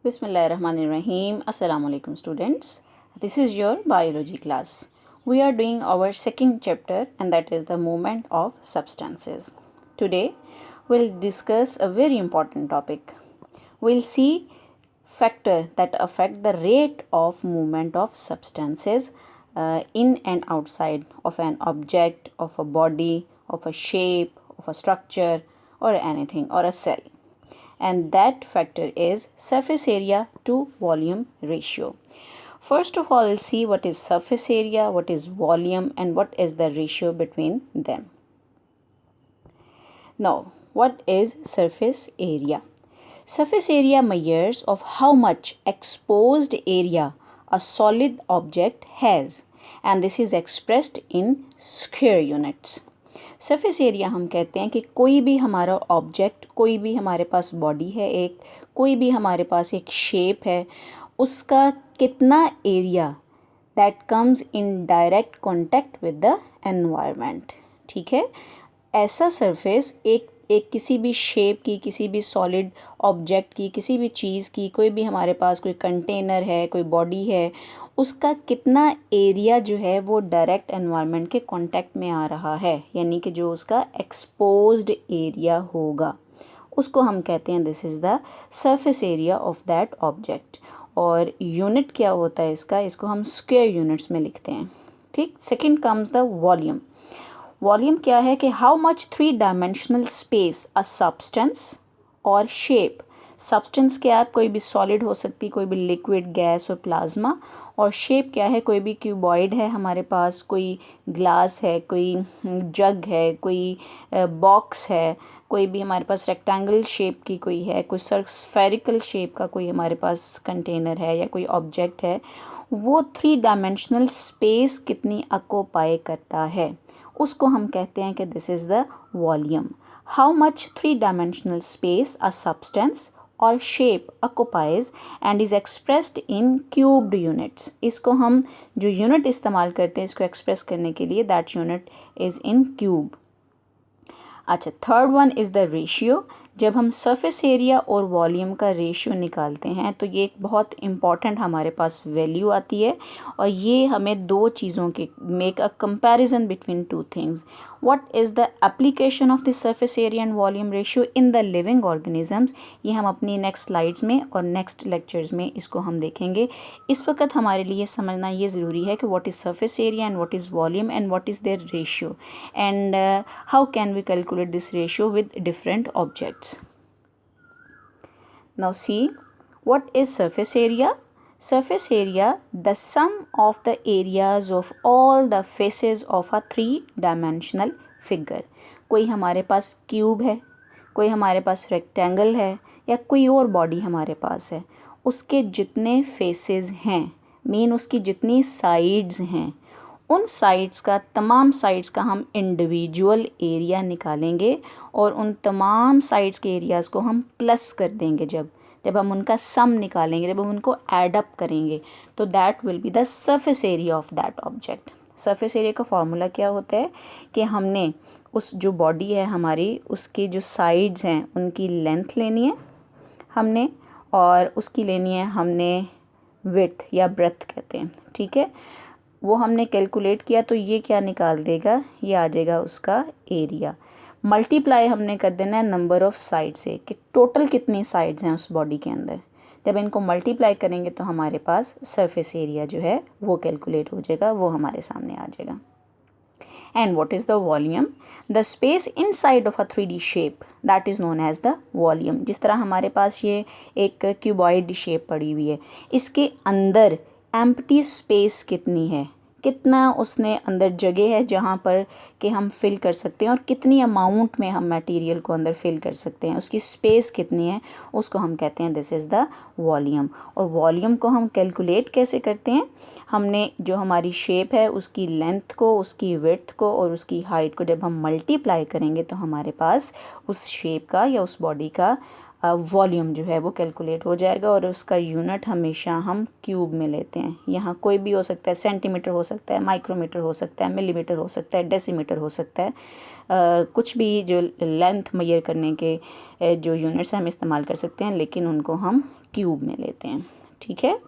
Bismillahirrahmanirrahim. Assalamu alaikum students. This is your biology class. We are doing our second chapter and that is the movement of substances. Today we'll discuss a very important topic. We'll see factors that affect the rate of movement of substances in and outside of an object, of a body, of a shape, of a structure or anything or a cell, and that factor is surface area to volume ratio. First of all, see what is surface area, what is volume, and what is the ratio between them. Now, what is surface area? Surface area measures of how much exposed area a solid object has, and this is expressed in square units. Surface area हम कहते हैं कि कोई भी हमारा object, कोई भी हमारे पास बॉडी है, कोई भी हमारे पास एक शेप है, उसका कितना area that comes in direct contact with the environment. ठीक है, ऐसा सरफेस एक किसी भी शेप की, किसी भी सॉलिड ऑब्जेक्ट की, किसी भी चीज़ की, कोई भी हमारे पास कोई कंटेनर है, कोई बॉडी है, उसका कितना एरिया जो है वो डायरेक्ट एनवायरनमेंट के कांटेक्ट में आ रहा है, यानी कि जो उसका एक्सपोज्ड एरिया होगा, उसको हम कहते हैं this is the surface area of that object. और यूनिट क्या होता है इसको हम स्क्वायर यूनिट्स में लिखते हैं. ठीक. Second comes the volume. Volume क्या है कि how much 3 dimensional space a substance और शेप. सब्सटेंस क्या है, कोई भी सॉलिड हो सकती, कोई भी लिक्विड, गैस और प्लाज्मा. और शेप क्या है, कोई भी क्यूबॉइड है हमारे पास, कोई ग्लास है, कोई जग है, कोई बॉक्स है, कोई भी हमारे पास रेक्टेंगल शेप की कोई है, कोई स्फेरिकल शेप का कोई हमारे पास कंटेनर है या कोई ऑब्जेक्ट है. वो 3 डायमेंशनल स्पेस कितनी ऑक्यूपाई करता है, उसको हम कहते हैं कि this is the volume. How much 3 dimensional space a substance और shape occupies and is expressed in cubed units. इसको हम जो यूनिट इस्तेमाल करते हैं इसको एक्सप्रेस करने के लिए, that unit is in cube. अच्छा, third one is the ratio. जब हम सरफेस एरिया और वॉल्यूम का रेशियो निकालते हैं तो ये एक बहुत इम्पॉर्टेंट हमारे पास वैल्यू आती है, और ये हमें दो चीज़ों के make a comparison between two things. What is the application of the surface area and volume ratio in the living organisms, ये हम अपनी नेक्स्ट स्लाइड्स में और नेक्स्ट लेक्चर्स में इसको हम देखेंगे. इस वक्त हमारे लिए समझना ये ज़रूरी है कि what is surface area and what is volume and what is their ratio, and how can we calculate this ratio with different objects. Now see, what is surface area? Surface area, the sum of the areas of all the faces of a 3-dimensional figure. कोई हमारे पास cube है, कोई हमारे पास rectangle है, या कोई और body हमारे पास है, उसके जितने फेसेस हैं, मीन उसकी जितनी साइड्स हैं, उन साइड्स का, तमाम साइड्स का हम इंडिविजुअल एरिया निकालेंगे और उन तमाम साइड्स के एरियाज़ को हम प्लस कर देंगे. जब हम उनका सम निकालेंगे, जब हम उनको ऐड अप करेंगे, तो that will be the surface area of that object. Surface area का फॉर्मूला क्या होता है कि हमने उस जो बॉडी है हमारी, उसकी जो साइड्स हैं उनकी लेंथ लेनी है हमने, और उसकी लेनी है हमने विड्थ या ब्रेथ कहते हैं. ठीक है, वो हमने कैलकुलेट किया तो ये क्या निकाल देगा, ये आ जाएगा उसका एरिया. मल्टीप्लाई हमने कर देना है नंबर ऑफ़ साइड से, कि टोटल कितनी साइड्स हैं उस बॉडी के अंदर. जब इनको मल्टीप्लाई करेंगे तो हमारे पास सरफेस एरिया जो है वो कैलकुलेट हो जाएगा, वो हमारे सामने आ जाएगा. And what is the volume? The space inside of a 3D shape, that is known as the volume. जिस तरह हमारे पास ये एक क्यूबॉइड शेप पड़ी हुई है, इसके अंदर एम्प्टी स्पेस कितनी है, कितना उसने अंदर जगह है जहाँ पर कि हम फिल कर सकते हैं, और कितनी अमाउंट में हम मटेरियल को अंदर फिल कर सकते हैं, उसकी स्पेस कितनी है, उसको हम कहते हैं दिस इज़ द वॉल्यूम. और वॉल्यूम को हम कैलकुलेट कैसे करते हैं, हमने जो हमारी शेप है उसकी लेंथ को, उसकी विड्थ को और उसकी हाइट को जब हम मल्टीप्लाई करेंगे तो हमारे पास उस शेप का या उस बॉडी का वॉल्यूम जो है वो कैलकुलेट हो जाएगा. और उसका यूनिट हमेशा हम क्यूब में लेते हैं. यहाँ कोई भी हो सकता है, सेंटीमीटर हो सकता है, माइक्रोमीटर हो सकता है, मिलीमीटर हो सकता है, डेसीमीटर हो सकता है. कुछ भी जो लेंथ मेजर करने के जो यूनिट्स हम इस्तेमाल कर सकते हैं, लेकिन उनको हम क्यूब में लेते हैं, ठीक है।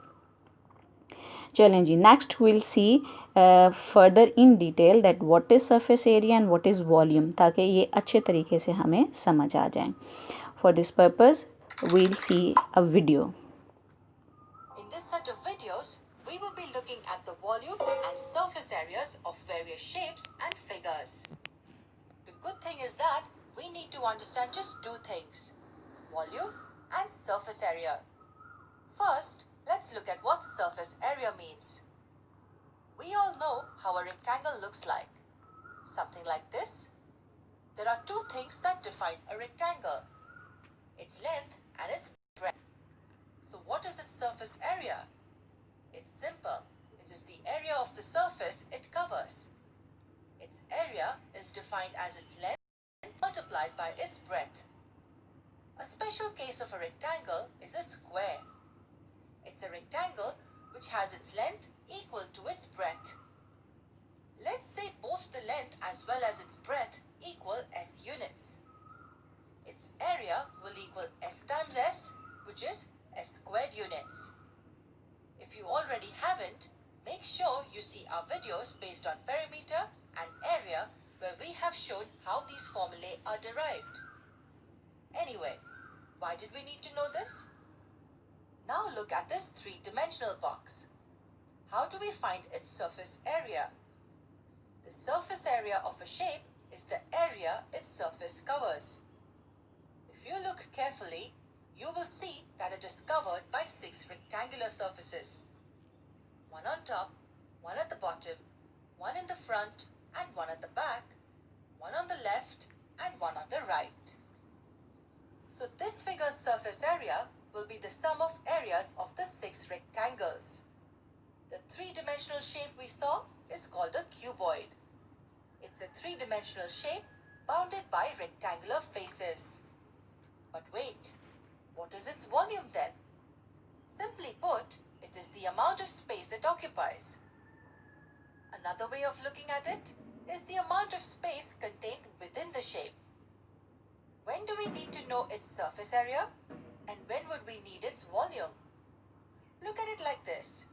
चलें जी, next will see further in detail that what is surface area and what is volume, ताकि ये अच्छे तरीके से हमें समझ आ जाए। For this purpose we'll see a video. In this set of videos, we will be looking at the volume and surface areas of various shapes and figures. The good thing is that we need to understand just two things: volume and surface area. First, let's look at what surface area means. We all know how a rectangle looks like. Something like this. There are two things that define a rectangle: its length and its breadth. So what is its surface area? It's simple. It is the area of the surface it covers. Its area is defined as its length multiplied by its breadth. A special case of a rectangle is a square. It's a rectangle which has its length equal to its breadth. Let's say both the length as well as its breadth equal s units. Its area will equal s times s, which is s squared units. If you already haven't, make sure you see our videos based on perimeter and area, where we have shown how these formulae are derived. Anyway, why did we need to know this? Now look at this three-dimensional box. How do we find its surface area? The surface area of a shape is the area its surface covers. If you look carefully, you will see that it is covered by 6 rectangular surfaces. One on top, one at the bottom, one in the front and one at the back, one on the left and one on the right. So this figure's surface area will be the sum of areas of the 6 rectangles. The three-dimensional shape we saw is called a cuboid. It's a three-dimensional shape bounded by rectangular faces. But wait, what is its volume then? Simply put, it is the amount of space it occupies. Another way of looking at it is the amount of space contained within the shape. When do we need to know its surface area? And when would we need its volume? Look at it like this.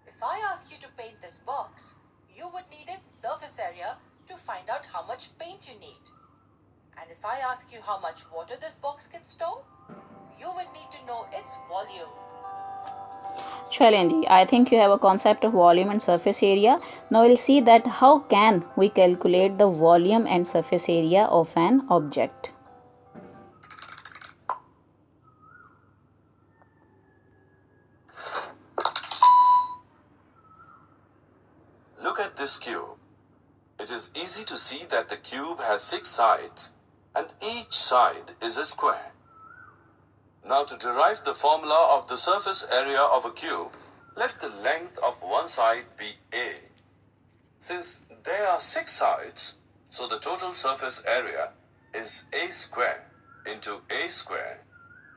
If I ask you to paint this box, you would need its surface area to find out how much paint you need. And if I ask you how much water this box can store, you would need to know its volume. चलें जी, I think you have a concept of volume and surface area. Now we'll see that how can we calculate the volume and surface area of an object. Look at this cube. It is easy to see that the cube has 6 sides and each side is a square. Now to derive the formula of the surface area of a cube, let the length of one side be A. Since there are 6 sides, so the total surface area is A square into A square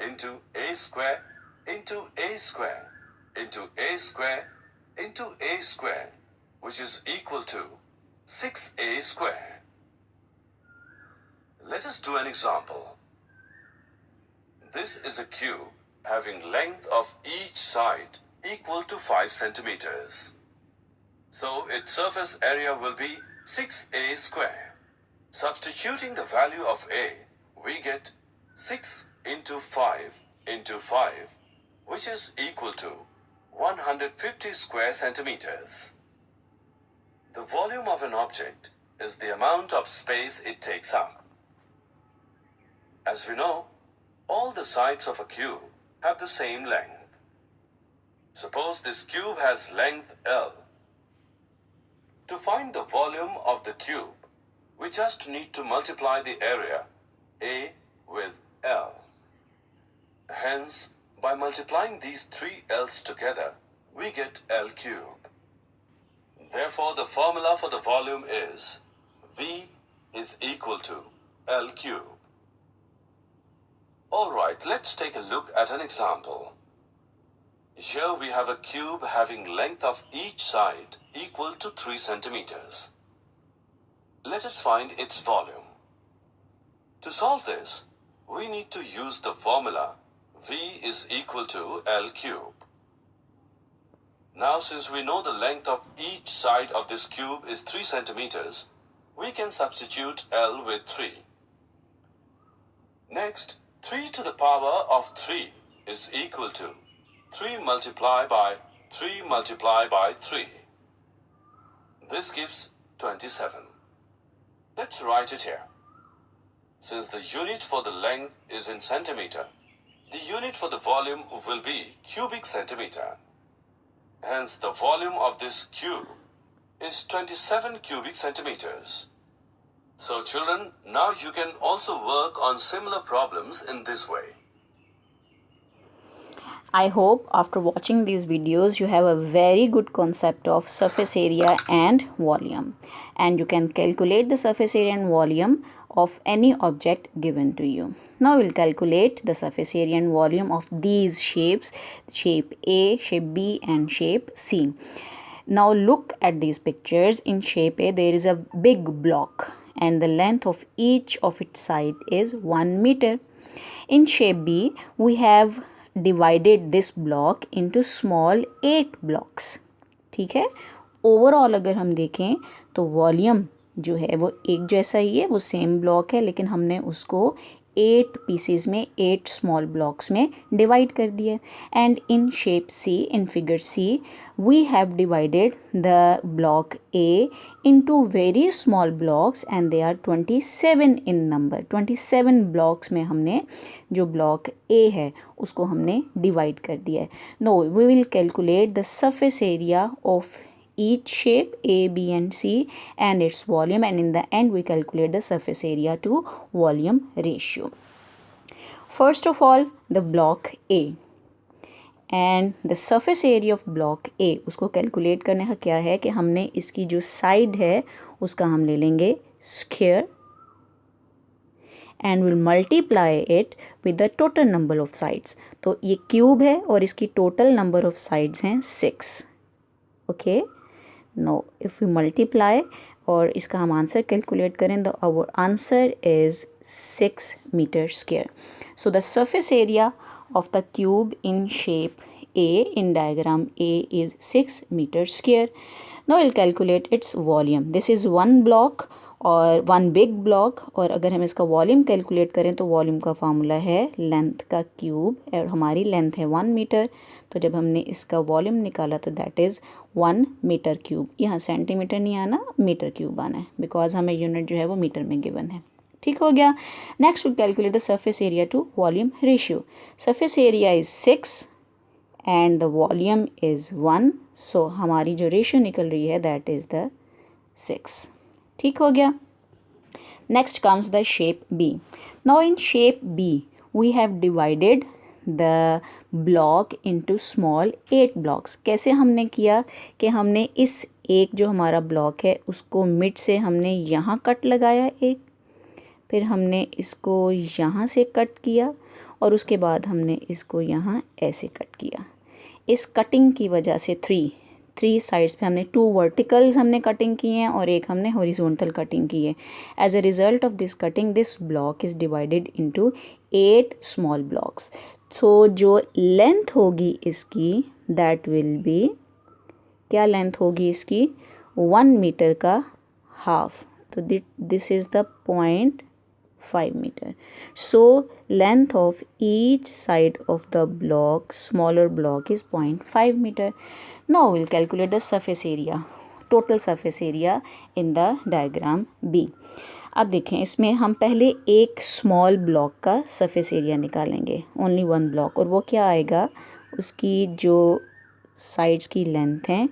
into A square into A square into A square into A square, which is equal to 6A square. Let us do an example. This is a cube having length of each side equal to 5 centimeters. So its surface area will be 6A square. Substituting the value of A, we get 6 into 5 into 5, which is equal to 150 square centimeters. The volume of an object is the amount of space it takes up. As we know, all the sides of a cube have the same length. Suppose this cube has length L. To find the volume of the cube, we just need to multiply the area A with L. Hence, by multiplying these 3 L's together, we get L cube. Therefore, the formula for the volume is V is equal to L cube. Alright, let's take a look at an example. Here we have a cube having length of each side equal to 3 centimeters. Let us find its volume. To solve this, we need to use the formula V is equal to L cube. Now since we know the length of each side of this cube is 3 centimeters, we can substitute L with 3. Next, 3 to the power of 3 is equal to 3 multiplied by 3 multiplied by 3. This gives 27. Let's write it here. Since the unit for the length is in centimeter, the unit for the volume will be cubic centimeter. Hence, the volume of this cube is 27 cubic centimeters. So children, now you can also work on similar problems in this way. I hope after watching these videos you have a very good concept of surface area and volume, and you can calculate the surface area and volume of any object given to you. Now we'll calculate the surface area and volume of these shapes, shape A, shape B and shape C. Now look at these pictures. In shape A there is a big block and the length of each of its side is 1 meter. In shape B we have divided this block into small 8 blocks. ठीक है, overall अगर हम देखें तो volume जो है वो एक जैसा ही है, वो सेम ब्लॉक है, लेकिन हमने उसको 8 पीसेस में 8 स्मॉल ब्लॉक्स में डिवाइड कर दिया. And in shape C, in figure C, we have divided the block A into very small blocks and they are 27 in number. 27 blocks में हमने जो ब्लॉक ए है उसको हमने डिवाइड कर दिया है. No, we will calculate the surface area of each shape A, B and C and its volume, and in the end we calculate the surface area to volume ratio. First of all, the block A and the surface area of block A, उसको calculate करने का क्या है कि हमने इसकी जो side है उसका हम ले लेंगे square and will multiply it with the total number of sides. तो ये cube है और इसकी total number of sides हैं 6. Okay. Now if we multiply और इसका हम आंसर कैलकुलेट करें तो our answer is 6 meter square. So the surface area of the cube in shape A, in diagram A, is 6 meter square. Now we'll calculate its volume. This is one block और one big block, और अगर हम इसका volume calculate करें तो volume का formula है length का क्यूब, और हमारी लेंथ है 1 मीटर. तो जब हमने इसका वॉल्यूम निकाला तो दैट इज़ 1 मीटर क्यूब. यहाँ सेंटीमीटर नहीं आना, मीटर क्यूब आना है, बिकॉज हमें यूनिट जो है वो मीटर में गिवन है. ठीक हो गया. Next we calculate the surface area to volume ratio. Surface area is 6 and the volume is 1. So हमारी जो रेशियो निकल रही है दैट इज़ द 6. ठीक हो गया. Next comes the shape B. Now in shape B we have divided the block into small 8 blocks. कैसे हमने किया कि हमने इस एक जो हमारा ब्लॉक है उसको मिड से हमने यहाँ कट लगाया एक, फिर हमने इसको यहाँ से कट किया और उसके बाद हमने इसको यहाँ ऐसे कट किया. इस कटिंग की वजह से थ्री साइड्स पे हमने 2 वर्टिकल्स हमने कटिंग की हैं और एक हमने हॉरिजॉन्टल कटिंग की है. As a result of this cutting this block is divided into 8 small blocks. तो जो लेंथ होगी इसकी दैट विल बी, क्या लेंथ होगी इसकी, 1 मीटर का हाफ. तो this is the 0.5 meter. So length of each side of the block, smaller block, is 0.5 meter. Now we'll calculate the surface area, total surface area in the diagram B. अब देखें, इसमें हम पहले एक small block का surface area निकालेंगे, only one block, और वो क्या आएगा, उसकी जो साइड्स की लेंथ है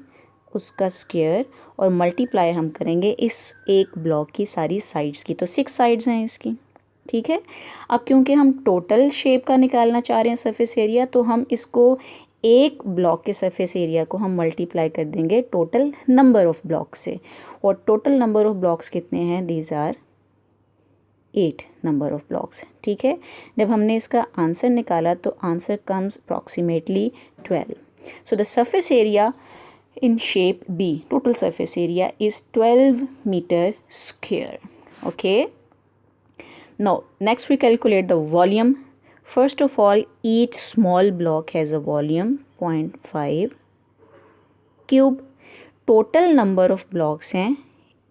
उसका स्क्वायर और मल्टीप्लाई हम करेंगे इस एक ब्लॉक की सारी साइड्स की. तो 6 साइड्स हैं इसकी. ठीक है. अब क्योंकि हम टोटल शेप का निकालना चाह रहे हैं सरफेस एरिया, तो हम इसको एक ब्लॉक के सरफेस एरिया को हम मल्टीप्लाई कर देंगे टोटल नंबर ऑफ ब्लॉक्स से, और टोटल नंबर ऑफ ब्लॉक्स कितने हैं, these are 8 number of blocks. ठीक है. जब हमने इसका आंसर निकाला तो answer comes approximately 12. So the surface area in shape B, total surface area is 12 meter square. Okay. Now next we calculate the volume First of all, each small block has a volume 0.5 cube. Total number of blocks हैं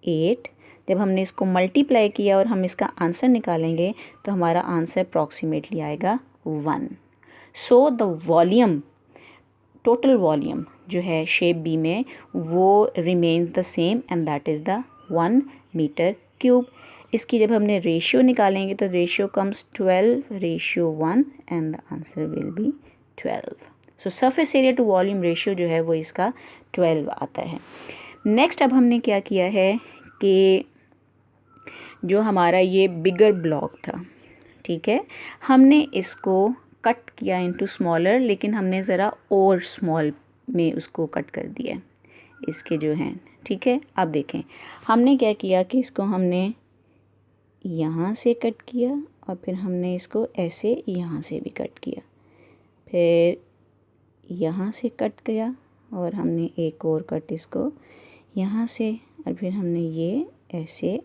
8. जब हमने इसको multiply किया और हम इसका answer निकालेंगे तो हमारा आंसर अप्रॉक्सीमेटली आएगा 1. So the volume, total volume जो है शेप बी में वो remains the same and that is the 1 metre cube. इसकी जब हमने रेशियो निकालेंगे तो ratio comes 12:1 and the answer will be 12. So surface area to volume ratio जो है वो इसका 12 आता है. नेक्स्ट अब हमने क्या किया है कि जो हमारा ये बिगर ब्लॉक था, ठीक है, हमने इसको कट किया इनटू स्मॉलर, लेकिन हमने ज़रा और स्मॉल में उसको कट कर दिया इसके जो हैं, ठीक है. अब देखें हमने क्या किया कि इसको हमने यहाँ से कट किया और फिर हमने इसको ऐसे यहाँ से भी कट किया, फिर यहाँ से कट किया और हमने एक और कट इसको यहाँ से, और फिर हमने ये ऐसे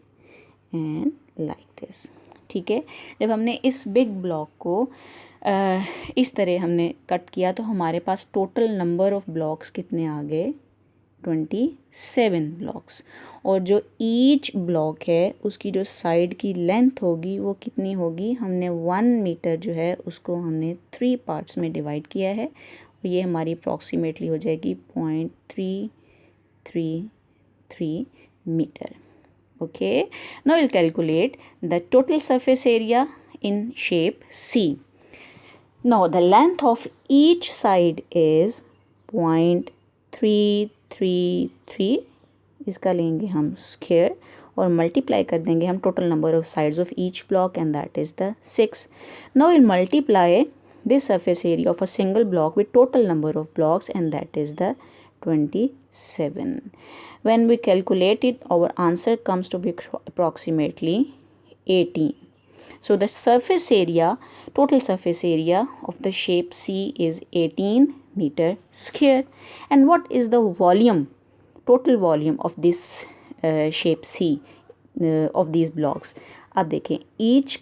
एंड लाइक दिस, ठीक है. जब हमने इस बिग ब्लॉक को इस तरह हमने कट किया तो हमारे पास टोटल नंबर ऑफ ब्लॉक्स कितने आ गए, 27 ब्लॉक्स. और जो ईच ब्लॉक है उसकी जो साइड की लेंथ होगी वो कितनी होगी, हमने 1 मीटर जो है उसको हमने 3 पार्ट्स में डिवाइड किया है और ये हमारी अप्रॉक्सीमेटली हो जाएगी 0.333 metre. Okay, now will calculate the total surface area in shape C. Now the length of each side is 0.333. इसका लेंगे हम स्क्वायर और मल्टीप्लाई कर देंगे हम total number of sides of each block and that is the 6. Now we'll multiply this surface area of a single block with total number of blocks and that is the 27. When we calculate it, our answer comes to be approximately 18. So the surface area, total surface area of the shape C is 18 meter square. And what is the volume, total volume of this shape C of these blocks? अब देखें each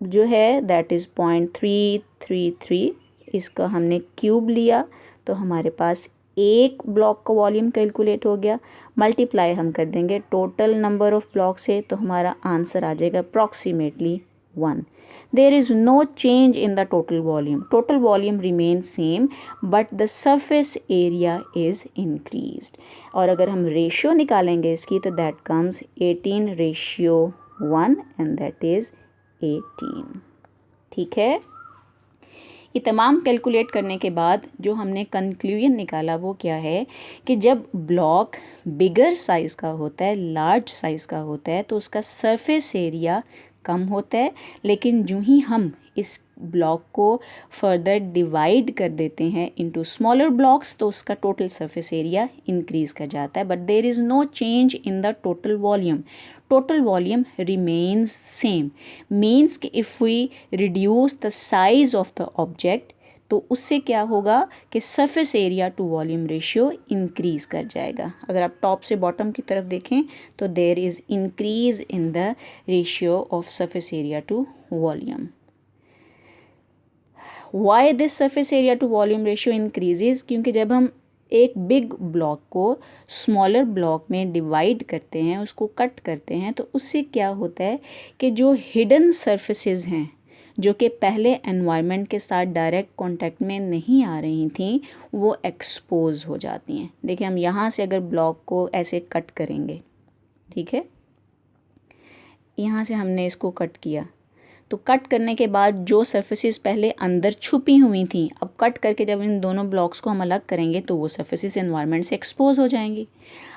जो है that is 0.333, इसका हमने cube लिया तो हमारे पास एक ब्लॉक का वॉल्यूम कैलकुलेट हो गया. मल्टीप्लाई हम कर देंगे टोटल नंबर ऑफ ब्लॉक से तो हमारा आंसर आ जाएगा approximately 1. There is no change in the total volume. Total volume remains same but the surface area is increased. और अगर हम रेशियो निकालेंगे इसकी तो that comes 18:1 and that is 18. ठीक है. ये तमाम कैलकुलेट करने के बाद जो हमने कंक्लूजन निकाला वो क्या है कि जब ब्लॉक बिगर साइज़ का होता है, लार्ज साइज़ का होता है तो उसका सरफेस एरिया कम होता है, लेकिन जो ही हम इस ब्लॉक को फर्दर डिवाइड कर देते हैं इनटू स्मॉलर ब्लॉक्स तो उसका टोटल सरफेस एरिया इंक्रीज कर जाता है. But there is no change in the total volume. Total volume remains same. Means कि if we reduce the size of the object तो उससे क्या होगा कि surface area to volume ratio increase कर जाएगा. अगर आप टॉप से बॉटम की तरफ देखें तो there is increase in the ratio of surface area to volume. Why this surface area to volume ratio increases? क्योंकि जब हम एक बिग ब्लॉक को स्मॉलर ब्लॉक में डिवाइड करते हैं, उसको कट करते हैं, तो उससे क्या होता है कि जो हिडन सरफेसेस हैं जो कि पहले एनवायरनमेंट के साथ डायरेक्ट कांटेक्ट में नहीं आ रही थी वो एक्सपोज हो जाती हैं. देखिए हम यहाँ से अगर ब्लॉक को ऐसे कट करेंगे, ठीक है, यहाँ से हमने इसको कट किया तो कट करने के बाद जो सरफेसेस पहले अंदर छुपी हुई थी अब कट करके जब इन दोनों ब्लॉक्स को हम अलग करेंगे तो वो सरफेसेस एनवायरनमेंट से एक्सपोज हो जाएंगी.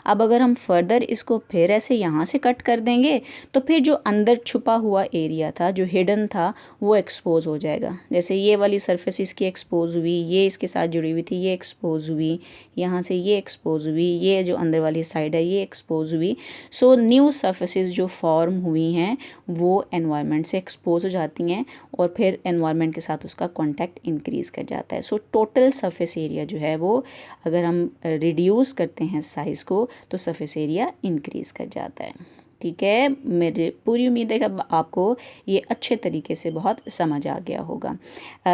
अब अगर हम फर्दर इसको फिर ऐसे यहाँ से कट कर देंगे तो फिर जो अंदर छुपा हुआ एरिया था, जो हिडन था, वो एक्सपोज हो जाएगा. जैसे ये वाली सरफेस इसकी एक्सपोज हुई, ये इसके साथ जुड़ी हुई थी, ये एक्सपोज हुई, यहाँ से ये एक्सपोज हुई, ये जो अंदर वाली साइड है ये एक्सपोज हुई. सो न्यू सरफेसेस जो फॉर्म हुई हैं वो एनवायरनमेंट से एक्सपोज हो जाती हैं और फिर एनवायरनमेंट के साथ उसका कांटेक्ट इंक्रीज़ कर जाता है. सो टोटल सरफेस एरिया जो है वो अगर हम रिड्यूस करते हैं साइज़ को तो सरफेस एरिया इंक्रीज़ कर जाता है. ठीक है, मेरी पूरी उम्मीद है कि अब आपको ये अच्छे तरीके से बहुत समझ आ गया होगा.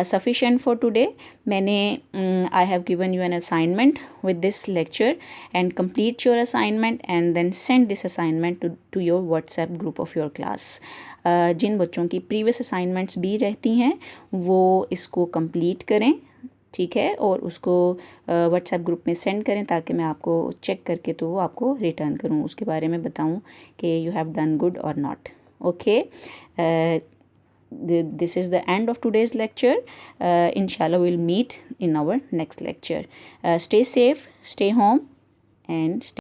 Sufficient for today. मैंने I have given you an assignment with this lecture, and complete your assignment and then send this assignment to your WhatsApp group of your class. जिन बच्चों की previous assignments भी रहती हैं वो इसको complete करें, ठीक है, और उसको व्हाट्सएप ग्रुप में सेंड करें ताकि मैं आपको चेक करके तो आपको रिटर्न करूं, उसके बारे में बताऊं कि यू हैव डन गुड और not. Okay, this is the end of today's lecture. Inshallah we'll meet in our next lecture. Stay safe, stay home and stay